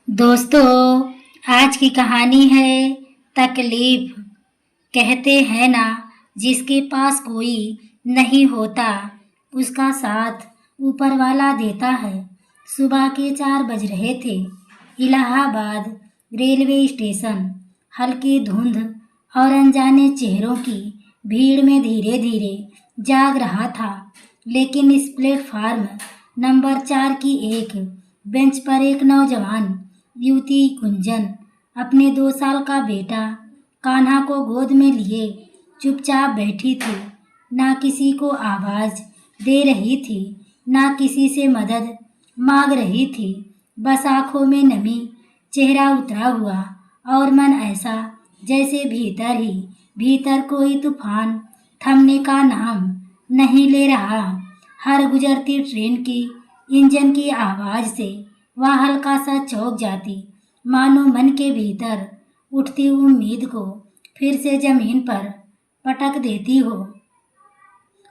दोस्तों, आज की कहानी है तकलीफ। कहते हैं ना, जिसके पास कोई नहीं होता उसका साथ ऊपर वाला देता है। सुबह के 4 बज रहे थे। इलाहाबाद रेलवे स्टेशन हल्की धुंध और अनजाने चेहरों की भीड़ में धीरे धीरे जाग रहा था। लेकिन इस प्लेटफार्म नंबर 4 की एक बेंच पर एक नौजवान युवती गुंजन अपने 2 साल का बेटा कान्हा को गोद में लिए चुपचाप बैठी थी। ना किसी को आवाज दे रही थी, ना किसी से मदद मांग रही थी। बस आंखों में नमी, चेहरा उतरा हुआ और मन ऐसा जैसे भीतर ही भीतर कोई तूफान थमने का नाम नहीं ले रहा। हर गुजरती ट्रेन की इंजन की आवाज से वह हल्का सा चौंक जाती, मानो मन के भीतर उठती उम्मीद को फिर से जमीन पर पटक देती हो।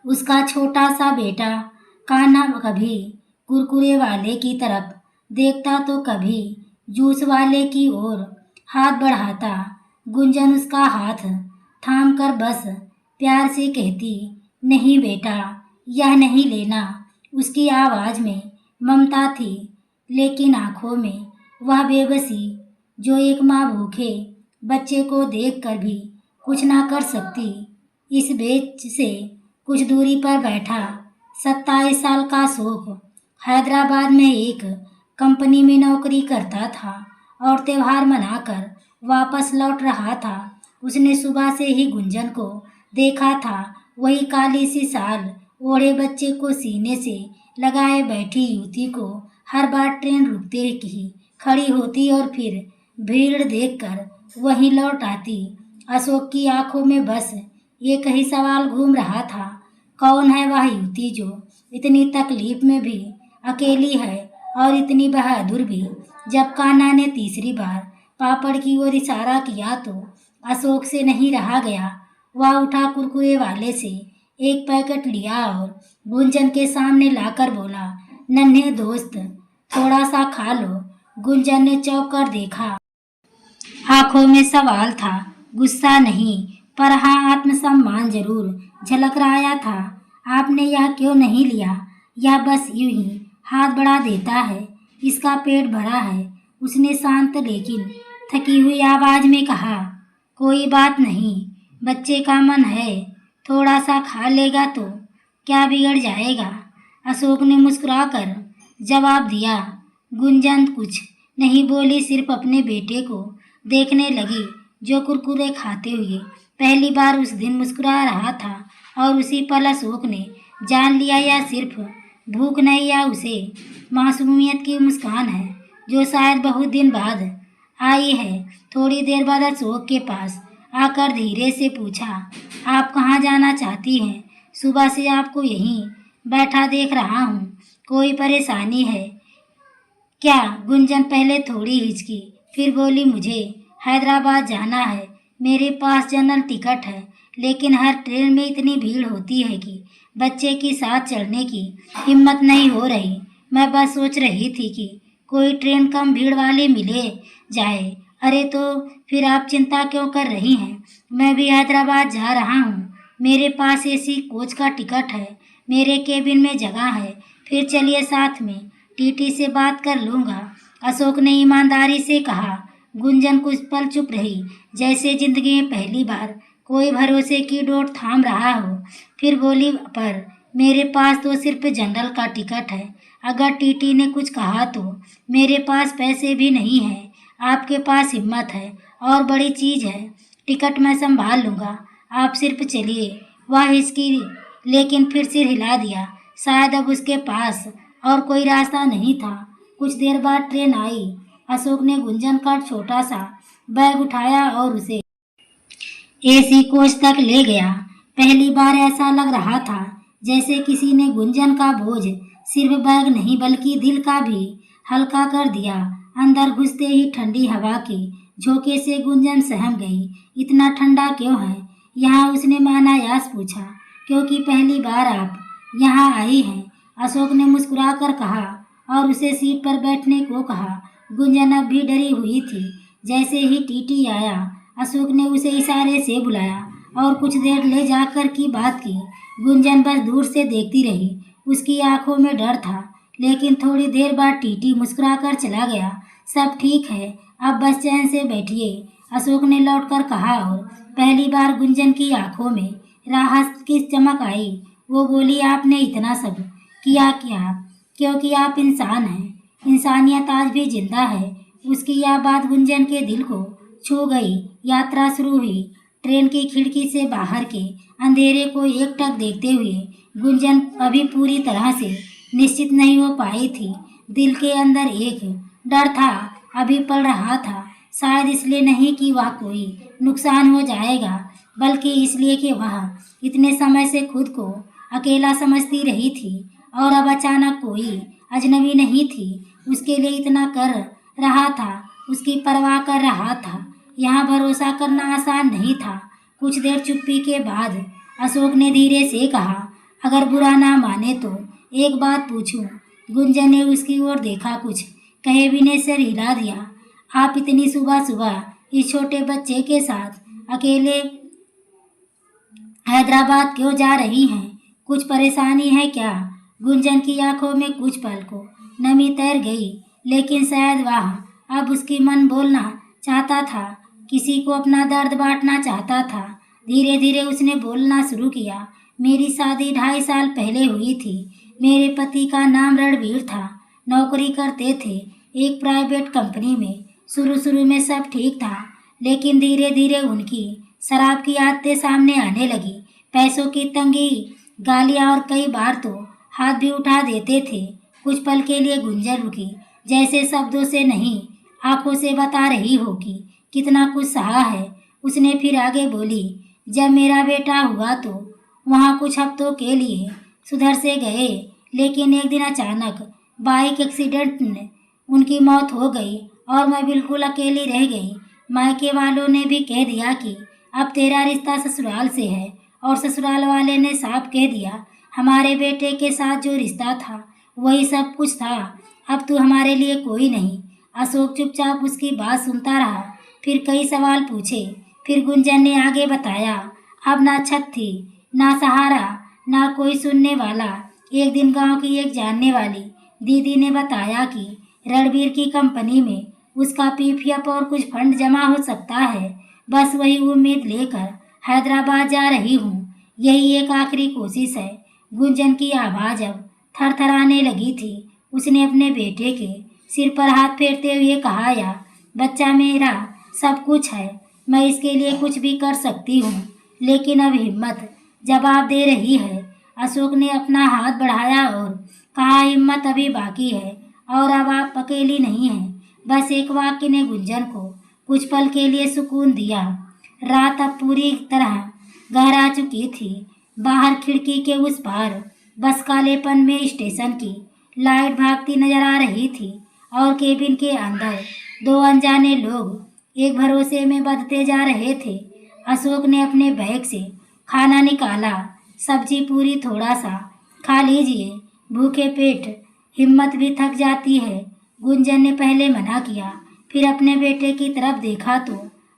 उसका छोटा सा बेटा कान्हा कभी कुरकुरे वाले की तरफ देखता तो कभी जूस वाले की ओर हाथ बढ़ाता। गुंजन उसका हाथ थाम कर बस प्यार से कहती, नहीं बेटा, यह नहीं लेना। उसकी आवाज में ममता थी, लेकिन आंखों में वह बेबसी जो एक माँ भूखे बच्चे को देखकर भी कुछ ना कर सकती। इस बेंच से कुछ दूरी पर बैठा 27 साल का शोक हैदराबाद में एक कंपनी में नौकरी करता था और त्योहार मनाकर वापस लौट रहा था। उसने सुबह से ही गुंजन को देखा था, वही काली सी साल ओढ़े बच्चे को सीने से लगाए बैठी युवती को हर बार ट्रेन रुकते ही खड़ी होती और फिर भीड़ देखकर वहीं लौट आती। अशोक की आंखों में बस एक ही सवाल घूम रहा था, कौन है वह युवती जो इतनी तकलीफ में भी अकेली है और इतनी बहादुर भी। जब कान्हा ने तीसरी बार पापड़ की ओर इशारा किया तो अशोक से नहीं रहा गया। वह उठा कुरकुरे वाले से एक पैकेट लिया और गुंजन के सामने लाकर बोला, नन्हे दोस्त, थोड़ा सा खा लो। गुंजन ने चौंक कर देखा। आंखों में सवाल था, गुस्सा नहीं, पर हाँ आत्मसम्मान जरूर झलक रहा था। आपने यह क्यों नहीं लिया? यह बस यूं ही हाथ बढ़ा देता है, इसका पेट भरा है। उसने शांत लेकिन थकी हुई आवाज में कहा, कोई बात नहीं, बच्चे का मन है, थोड़ा सा खा लेगा तो क्या बिगड़ जाएगा। अशोक ने मुस्कुराकर जवाब दिया। गुंजन कुछ नहीं बोली, सिर्फ अपने बेटे को देखने लगी जो कुरकुरे खाते हुए पहली बार उस दिन मुस्कुरा रहा था। और उसी पल अशोक ने जान लिया, यह सिर्फ भूख नहीं, या उसे मासूमियत की मुस्कान है जो शायद बहुत दिन बाद आई है। थोड़ी देर बाद अशोक के पास आकर धीरे से पूछा, आप कहाँ जाना चाहती हैं? सुबह से आपको यहीं बैठा देख रहा हूँ, कोई परेशानी है क्या? गुंजन पहले थोड़ी हिचकी, फिर बोली, मुझे हैदराबाद जाना है, मेरे पास जनरल टिकट है, लेकिन हर ट्रेन में इतनी भीड़ होती है कि बच्चे के साथ चढ़ने की हिम्मत नहीं हो रही। मैं बस सोच रही थी कि कोई ट्रेन कम भीड़ वाली मिले जाए। अरे तो फिर आप चिंता क्यों कर रही हैं? मैं भी हैदराबाद जा रहा हूँ, मेरे पास एसी कोच का टिकट है, मेरे केबिन में जगह है, फिर चलिए साथ में, टीटी से बात कर लूँगा। अशोक ने ईमानदारी से कहा। गुंजन कुछ पल चुप रही, जैसे जिंदगी में पहली बार कोई भरोसे की डोर थाम रहा हो। फिर बोली, पर मेरे पास तो सिर्फ जनरल का टिकट है, अगर टीटी ने कुछ कहा तो मेरे पास पैसे भी नहीं है। आपके पास हिम्मत है और बड़ी चीज़ है, टिकट मैं संभाल लूँगा, आप सिर्फ चलिए। वह हिचकी, लेकिन फिर सिर हिला दिया। शायद अब उसके पास और कोई रास्ता नहीं था। कुछ देर बाद ट्रेन आई। अशोक ने गुंजन का छोटा सा बैग उठाया और उसे एसी कोच तक ले गया। पहली बार ऐसा लग रहा था जैसे किसी ने गुंजन का बोझ सिर्फ बैग नहीं बल्कि दिल का भी हल्का कर दिया। अंदर घुसते ही ठंडी हवा के झोंके से गुंजन सहम गई। इतना ठंडा क्यों है यहाँ? उसने अनायास पूछा। क्योंकि पहली बार आप यहाँ आई हैं, अशोक ने मुस्कुराकर कहा और उसे सीट पर बैठने को कहा। गुंजन अब भी डरी हुई थी। जैसे ही टीटी आया, अशोक ने उसे इशारे से बुलाया और कुछ देर ले जाकर की बात की। गुंजन बस दूर से देखती रही। उसकी आंखों में डर था, लेकिन थोड़ी देर बाद टीटी मुस्कुराकर चला गया। सब ठीक है, अब बस चैन से बैठिए, अशोक ने लौटकर कहा और पहली बार गुंजन की आंखों में राहत की चमक आई। वो बोली, आपने इतना सब किया क्या? क्योंकि आप इंसान हैं, इंसानियत आज भी जिंदा है। उसकी यह बात गुंजन के दिल को छू गई। यात्रा शुरू हुई। ट्रेन की खिड़की से बाहर के अंधेरे को एकटक देखते हुए गुंजन अभी पूरी तरह से निश्चित नहीं हो पाई थी। दिल के अंदर एक डर था, अभी पल रहा था। शायद इसलिए नहीं कि वह कोई नुकसान हो जाएगा, बल्कि इसलिए कि वह इतने समय से खुद को अकेला समझती रही थी और अब अचानक कोई अजनबी नहीं थी, उसके लिए इतना कर रहा था, उसकी परवाह कर रहा था। यहाँ भरोसा करना आसान नहीं था। कुछ देर चुप्पी के बाद अशोक ने धीरे से कहा, अगर बुरा ना माने तो एक बात पूछूं? गुंजन ने उसकी ओर देखा, कुछ कहे बिना सिर हिला दिया। आप इतनी सुबह सुबह इस छोटे बच्चे के साथ अकेले हैदराबाद क्यों जा रही हैं? कुछ परेशानी है क्या? गुंजन की आंखों में कुछ पल को नमी तैर गई, लेकिन शायद वह अब उसकी मन बोलना चाहता था, किसी को अपना दर्द बांटना चाहता था। धीरे धीरे उसने बोलना शुरू किया। मेरी शादी 2.5 साल पहले हुई थी। मेरे पति का नाम रणवीर था, नौकरी करते थे एक प्राइवेट कंपनी में। शुरू में सब ठीक था, लेकिन धीरे धीरे उनकी शराब की आदतें सामने आने लगी। पैसों की तंगी, गालियां और कई बार तो हाथ भी उठा देते थे। कुछ पल के लिए गुंजन रुकी, जैसे शब्दों से नहीं आंखों से बता रही हो कि कितना कुछ सहा है। उसने फिर आगे बोली, जब मेरा बेटा हुआ तो वहाँ कुछ हफ्तों के लिए सुधर से गए, लेकिन एक दिन अचानक बाइक एक्सीडेंट में उनकी मौत हो गई और मैं बिल्कुल अकेली रह गई। मायके वालों ने भी कह दिया कि अब तेरा रिश्ता ससुराल से है, और ससुराल वाले ने साफ कह दिया हमारे बेटे के साथ जो रिश्ता था वही सब कुछ था, अब तू हमारे लिए कोई नहीं। अशोक चुपचाप उसकी बात सुनता रहा, फिर कई सवाल पूछे। फिर गुंजन ने आगे बताया, अब ना छत थी, ना सहारा, ना कोई सुनने वाला। एक दिन गांव की एक जानने वाली दीदी ने बताया कि रणबीर की कंपनी में उसका पीपीएफ और कुछ फंड जमा हो सकता है। बस वही उम्मीद लेकर हैदराबाद जा रही हूँ। यही एक आखिरी कोशिश है। गुंजन की आवाज़ अब थरथराने लगी थी। उसने अपने बेटे के सिर पर हाथ फेरते हुए कहा, या बच्चा मेरा सब कुछ है, मैं इसके लिए कुछ भी कर सकती हूँ, लेकिन अब हिम्मत जवाब दे रही है। अशोक ने अपना हाथ बढ़ाया और कहा, हिम्मत अभी बाकी है और अब आप अकेली नहीं हैं। बस एक वाक्य ने गुंजन को कुछ पल के लिए सुकून दिया। रात अब पूरी तरह गहरा चुकी थी। बाहर खिड़की के उस पार बस कालेपन में स्टेशन की लाइट भागती नजर आ रही थी और केबिन के अंदर 2 अनजाने लोग एक भरोसे में बंधते जा रहे थे। अशोक ने अपने बैग से खाना निकाला। सब्जी पूरी थोड़ा सा खा लीजिए, भूखे पेट हिम्मत भी थक जाती है। गुंजन ने पहले मना किया, फिर अपने बेटे की तरफ देखा तो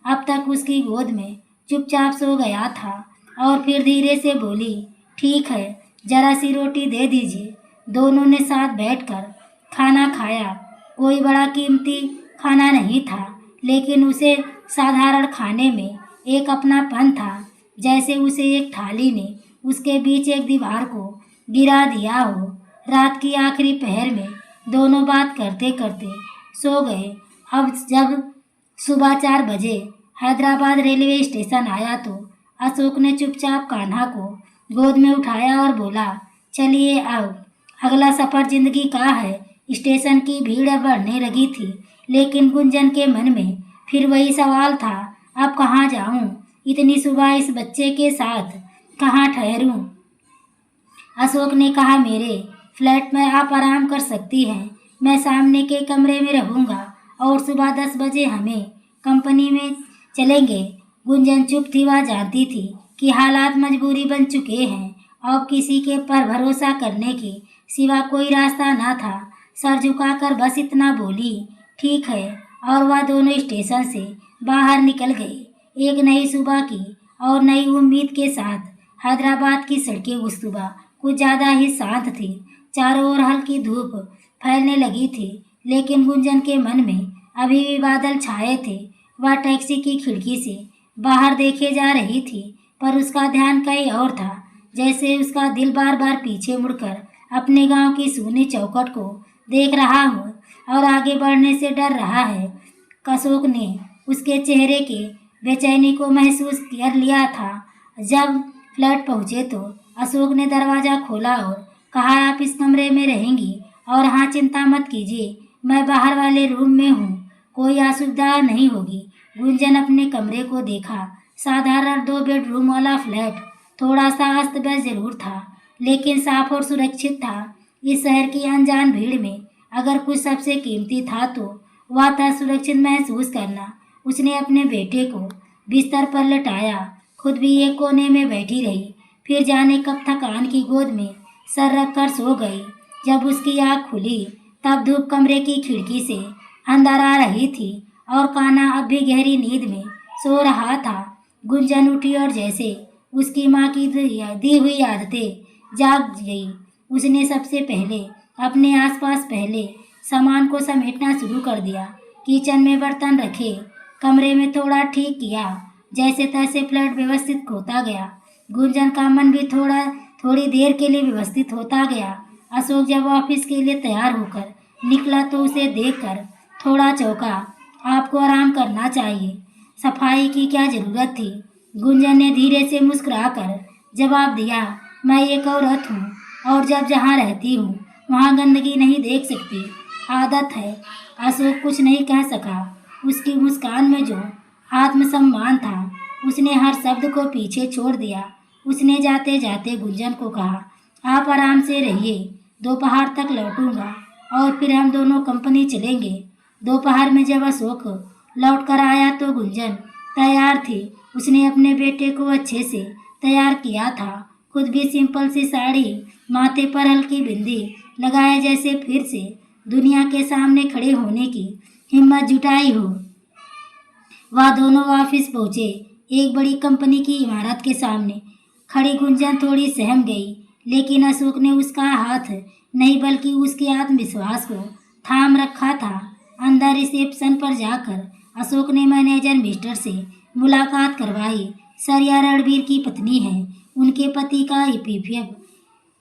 अब तक उसकी गोद में चुपचाप सो गया था और फिर धीरे से बोली, ठीक है, जरा सी रोटी दे दीजिए। दोनों ने साथ बैठकर खाना खाया। कोई बड़ा कीमती खाना नहीं था, लेकिन उसे साधारण खाने में एक अपनापन था, जैसे उसे एक थाली ने उसके बीच एक दीवार को गिरा दिया हो। रात की आखिरी पहर में दोनों बात करते करते सो गए। अब जब सुबह 4 बजे हैदराबाद रेलवे स्टेशन आया तो अशोक ने चुपचाप कान्हा को गोद में उठाया और बोला, चलिए अब अगला सफ़र जिंदगी का है। स्टेशन की भीड़ अब बढ़ने लगी थी, लेकिन गुंजन के मन में फिर वही सवाल था, अब कहाँ जाऊँ? इतनी सुबह इस बच्चे के साथ कहाँ ठहरूं? अशोक ने कहा, मेरे फ्लैट में आप आराम कर सकती हैं, मैं सामने के कमरे में रहूँगा और सुबह 10 बजे हमें कंपनी में चलेंगे। गुंजन चुप थी। वह जानती थी कि हालात मजबूरी बन चुके हैं, अब किसी के पर भरोसा करने के सिवा कोई रास्ता ना था। सर झुकाकर बस इतना बोली, ठीक है। और वह दोनों स्टेशन से बाहर निकल गए। एक नई सुबह की और नई उम्मीद के साथ। हैदराबाद की सड़कें उस सुबह कुछ ज़्यादा ही शांत थी। चारों ओर हल्की धूप फैलने लगी थी, लेकिन गुंजन के मन में अभी भी बादल छाए थे। वह टैक्सी की खिड़की से बाहर देखे जा रही थी, पर उसका ध्यान कहीं और था। जैसे उसका दिल बार बार पीछे मुड़कर अपने गांव की सूनी चौखट को देख रहा हो और आगे बढ़ने से डर रहा है। अशोक ने उसके चेहरे के बेचैनी को महसूस कर लिया था। जब फ्लैट पहुंचे तो अशोक ने दरवाज़ा खोला और कहा, आप इस कमरे में रहेंगी? और हाँ, चिंता मत कीजिए, मैं बाहर वाले रूम में हूँ, कोई असुविधा नहीं होगी। गुंजन अपने कमरे को देखा। साधारण 2 बेडरूम वाला फ्लैट थोड़ा सा अस्त व्यस्त जरूर था, लेकिन साफ और सुरक्षित था। इस शहर की अनजान भीड़ में अगर कुछ सबसे कीमती था तो वह था सुरक्षित महसूस करना। उसने अपने बेटे को बिस्तर पर लटाया, खुद भी एक कोने में बैठी रही। फिर जाने कब थकान की गोद में सर रखकर सो गई। जब उसकी आँख खुली तब धूप कमरे की खिड़की से अंदर आ रही थी और कान्हा अब भी गहरी नींद में सो रहा था। गुंजन उठी और जैसे उसकी माँ की दी हुई आदतें जाग गई। उसने सबसे पहले अपने आसपास पहले सामान को समेटना शुरू कर दिया। किचन में बर्तन रखे, कमरे में थोड़ा ठीक किया। जैसे तैसे फ्लैट व्यवस्थित होता गया। गुंजन का मन भी थोड़ी देर के लिए व्यवस्थित होता गया। अशोक जब ऑफिस के लिए तैयार होकर निकला तो उसे देखकर थोड़ा चौंका। आपको आराम करना चाहिए, सफाई की क्या जरूरत थी? गुंजन ने धीरे से मुस्कुराकर जवाब दिया, मैं एक औरत हूँ और जब जहाँ रहती हूँ वहाँ गंदगी नहीं देख सकती, आदत है। अशोक कुछ नहीं कह सका। उसकी मुस्कान में जो आत्मसम्मान था, उसने हर शब्द को पीछे छोड़ दिया। उसने जाते जाते गुंजन को कहा, आप आराम से रहिए, दोपहर तक लौटूंगा और फिर हम दोनों कंपनी चलेंगे। दोपहर में जब अशोक लौट कर आया तो गुंजन तैयार थी। उसने अपने बेटे को अच्छे से तैयार किया था। खुद भी सिंपल सी साड़ी, माथे पर हल्की बिंदी लगाए, जैसे फिर से दुनिया के सामने खड़े होने की हिम्मत जुटाई हो। वह दोनों ऑफिस पहुँचे। एक बड़ी कंपनी की इमारत के सामने खड़ी गुंजन थोड़ी सहम गई, लेकिन अशोक ने उसका हाथ नहीं बल्कि उसके आत्मविश्वास को थाम रखा था। अंदर रिसेप्शन पर जाकर अशोक ने मैनेजर मिस्टर से मुलाकात करवाई। सरिया रणबीर की पत्नी है, उनके पति का ईपीएफ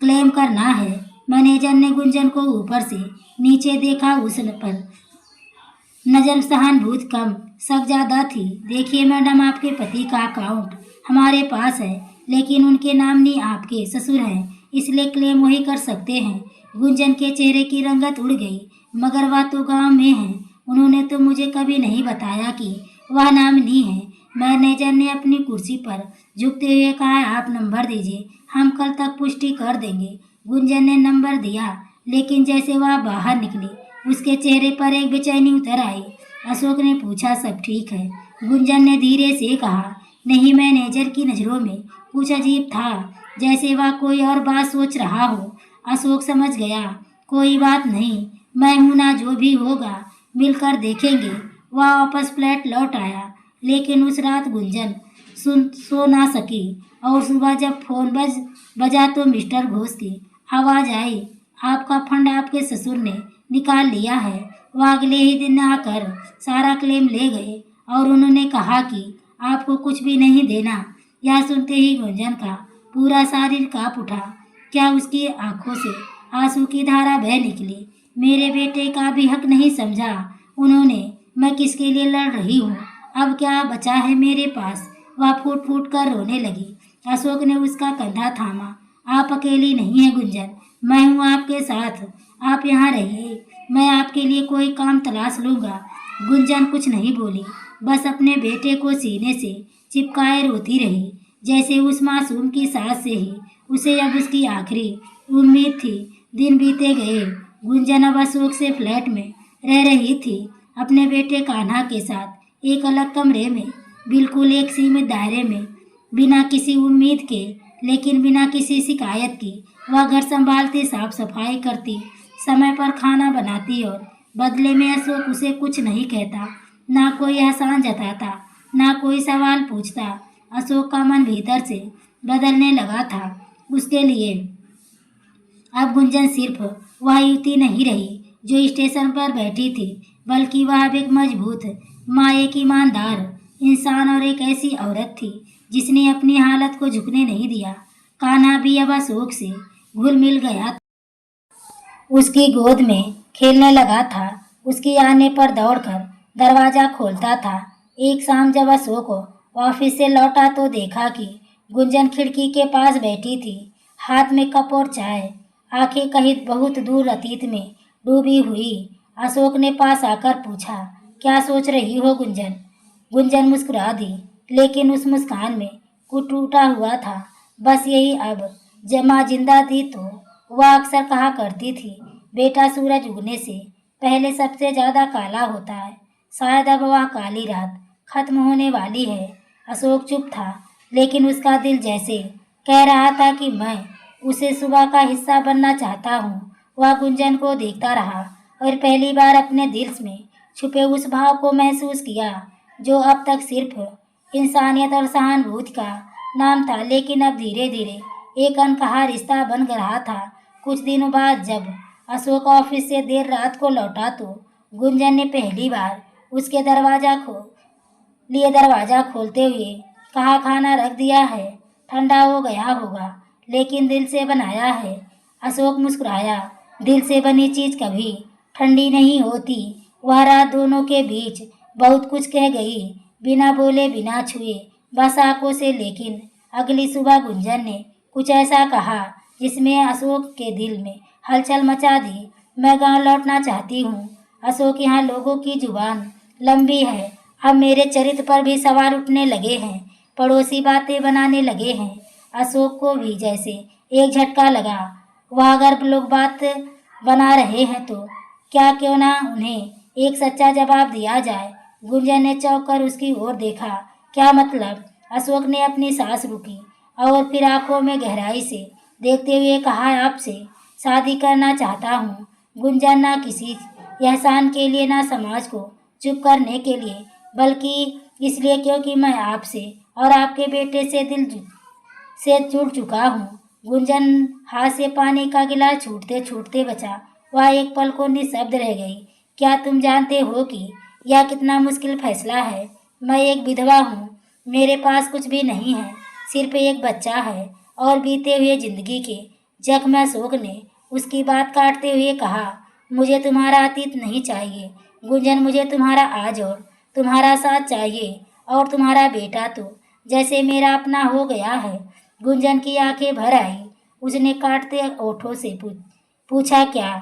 क्लेम करना है। मैनेजर ने गुंजन को ऊपर से नीचे देखा। उस पर नजर सहानुभूति कम, शक ज़्यादा थी। देखिए मैडम, आपके पति का अकाउंट हमारे पास है, लेकिन उनके नामनी आपके ससुर हैं, इसलिए क्लेम वही कर सकते हैं। गुंजन के चेहरे की रंगत उड़ गई। मगर वह तो गांव में है, उन्होंने तो मुझे कभी नहीं बताया कि वह नामनी है। मैनेजर ने अपनी कुर्सी पर झुकते हुए कहा, आप नंबर दीजिए, हम कल तक पुष्टि कर देंगे। गुंजन ने नंबर दिया, लेकिन जैसे वह बाहर निकली उसके चेहरे पर एक बेचैनी उतर आई। अशोक ने पूछा, सब ठीक है? गुंजन ने धीरे से कहा, नहीं। मैनेजर की नज़रों में कुछ अजीब था, जैसे वह कोई और बात सोच रहा हो। अशोक समझ गया, कोई बात नहीं, मैं हूं ना, जो भी होगा मिलकर देखेंगे। वह वापस फ्लैट लौट आया, लेकिन उस रात गुंजन सो ना सकी। और सुबह जब फोन बजा तो मिस्टर घोष की आवाज़ आई, आपका फंड आपके ससुर ने निकाल लिया है। वह अगले ही दिन आकर सारा क्लेम ले गए और उन्होंने कहा कि आपको कुछ भी नहीं देना। यह सुनते ही गुंजन का पूरा शरीर कांप उठा। क्या उसकी आंखों से आंसू की धारा बह निकली। मेरे बेटे का भी हक नहीं समझा उन्होंने। मैं किसके लिए लड़ रही हूँ, अब क्या बचा है मेरे पास। वह फूट फूट कर रोने लगी। अशोक ने उसका कंधा थामा। आप अकेली नहीं हैं गुंजन, मैं हूँ आपके साथ, आप यहाँ रहिए, मैं आपके लिए कोई काम तलाश लूँगा। गुंजन कुछ नहीं बोली, बस अपने बेटे को सीने से चिपकाए रोती रही। जैसे उस मासूम की सांस से ही उसे अब उसकी आखिरी उम्मीद थी। दिन बीते गए। गुंजन अब अशोक से फ्लैट में रह रही थी, अपने बेटे कान्हा के साथ एक अलग कमरे में, बिल्कुल एक सीमित दायरे में, बिना किसी उम्मीद के, लेकिन बिना किसी शिकायत की। वह घर संभालती, साफ सफाई करती, समय पर खाना बनाती और बदले में अशोक उसे कुछ नहीं कहता, ना कोई एहसान जताता, ना कोई सवाल पूछता। अशोक का मन भीतर से बदलने लगा था। उसके लिए अब गुंजन सिर्फ वह युवती नहीं रही जो स्टेशन पर बैठी थी, बल्कि वह अब एक मजबूत, माँ, एक ईमानदार इंसान और एक ऐसी औरत थी जिसने अपनी हालत को झुकने नहीं दिया। कान्हा भी अब अशोक से घुल मिल गया था। उसकी गोद में खेलने लगा था, उसकी आने पर दौड़कर दरवाजा खोलता था। एक शाम जब अशोक ऑफिस से लौटा तो देखा कि गुंजन खिड़की के पास बैठी थी, हाथ में कप और चाय, आंखें कहीं बहुत दूर अतीत में डूबी हुई। अशोक ने पास आकर पूछा, क्या सोच रही हो गुंजन? गुंजन मुस्कुरा दी, लेकिन उस मुस्कान में कुछ टूटा हुआ था। बस यही, अब जब माँ जिंदा थी तो वह अक्सर कहा करती थी, बेटा सूरज उगने से पहले सबसे ज्यादा काला होता है। शायद अब वह काली रात खत्म होने वाली है। अशोक चुप था, लेकिन उसका दिल जैसे कह रहा था कि मैं उसे सुबह का हिस्सा बनना चाहता हूँ। वह गुंजन को देखता रहा और पहली बार अपने दिल में छुपे उस भाव को महसूस किया जो अब तक सिर्फ इंसानियत और सहानुभूति का नाम था, लेकिन अब धीरे धीरे एक अनकहा रिश्ता बन रहा था। कुछ दिनों बाद जब अशोक ऑफिस से देर रात को लौटा तो गुंजन ने पहली बार उसके दरवाजा खोलते हुए कहा, खाना रख दिया है, ठंडा हो गया होगा, लेकिन दिल से बनाया है। अशोक मुस्कुराया, दिल से बनी चीज कभी ठंडी नहीं होती। वह रात दोनों के बीच बहुत कुछ कह गई, बिना बोले, बिना छुए, बस आंखों से। लेकिन अगली सुबह गुंजन ने कुछ ऐसा कहा जिसमें अशोक के दिल में हलचल मचा दी। मैं गांव लौटना चाहती हूँ अशोक, यहाँ लोगों की जुबान लंबी है, अब मेरे चरित्र पर भी सवाल उठने लगे हैं, पड़ोसी बातें बनाने लगे हैं। अशोक को भी जैसे एक झटका लगा। वह अगर लोग बात बना रहे हैं तो क्यों ना उन्हें एक सच्चा जवाब दिया जाए। गुंजन ने चौंक कर उसकी ओर देखा। क्या मतलब? अशोक ने अपनी सांस रुकी और फिर आंखों में गहराई से देखते हुए कहा, आपसे शादी करना चाहता हूँ गुंजन, ना किसी एहसान के लिए, ना समाज को चुप करने के लिए, बल्कि इसलिए क्योंकि मैं आपसे और आपके बेटे से जुड़ चुका हूँ। गुंजन हाथ से पानी का गिलास छूटते छूटते बचा। वह एक पल को निशब्द रह गई। क्या तुम जानते हो कि यह कितना मुश्किल फैसला है? मैं एक विधवा हूँ, मेरे पास कुछ भी नहीं है, सिर्फ एक बच्चा है और बीते हुए जिंदगी के जख्म। अशोक ने उसकी बात काटते हुए कहा, मुझे तुम्हारा अतीत नहीं चाहिए गुंजन, मुझे तुम्हारा आज और तुम्हारा साथ चाहिए। और तुम्हारा बेटा तो जैसे मेरा अपना हो गया है। गुंजन की आंखें भर आई। उसने काटते ओठों से पूछा, क्या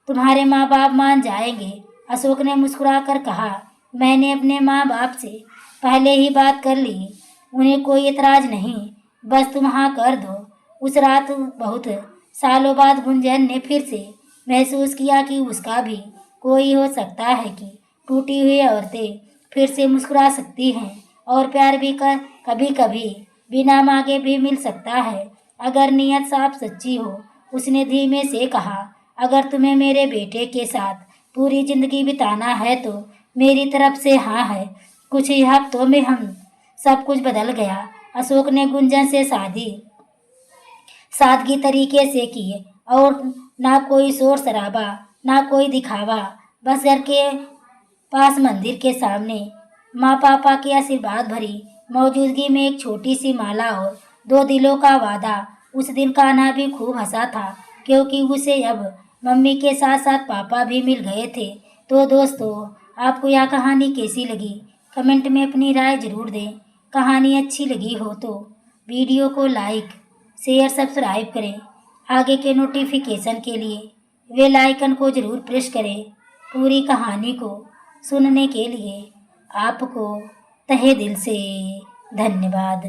तुम्हारे माँ बाप मान जाएंगे? अशोक ने मुस्कुराकर कहा, मैंने अपने माँ बाप से पहले ही बात कर ली, उन्हें कोई एतराज नहीं, बस तुम हाँ कर दो। उस रात बहुत सालों बाद गुंजन ने फिर से महसूस किया कि उसका भी कोई हो सकता है, कि टूटी हुई औरतें फिर से मुस्कुरा सकती हैं और प्यार भी कभी कभी बिना मांगे भी मिल सकता है, अगर नीयत साफ सच्ची हो। उसने धीमे से कहा, अगर तुम्हें मेरे बेटे के साथ पूरी जिंदगी बिताना है तो मेरी तरफ से हाँ है। कुछ ही हफ्तों में हम सब कुछ बदल गया। अशोक ने गुंजन से सादगी तरीके से की, और ना कोई शोर शराबा, ना कोई दिखावा, बस घर के पास मंदिर के सामने माँ पापा की आशीर्वाद भरी मौजूदगी में एक छोटी सी माला और दो दिलों का वादा। उस दिन कान्हा भी खूब हंसा था, क्योंकि उसे अब मम्मी के साथ साथ पापा भी मिल गए थे। तो दोस्तों, आपको यह कहानी कैसी लगी? कमेंट में अपनी राय जरूर दें। कहानी अच्छी लगी हो तो वीडियो को लाइक, शेयर, सब्सक्राइब करें। आगे के नोटिफिकेशन के लिए बेल आइकन को जरूर प्रेस करें। पूरी कहानी को सुनने के लिए आपको तहे दिल से धन्यवाद।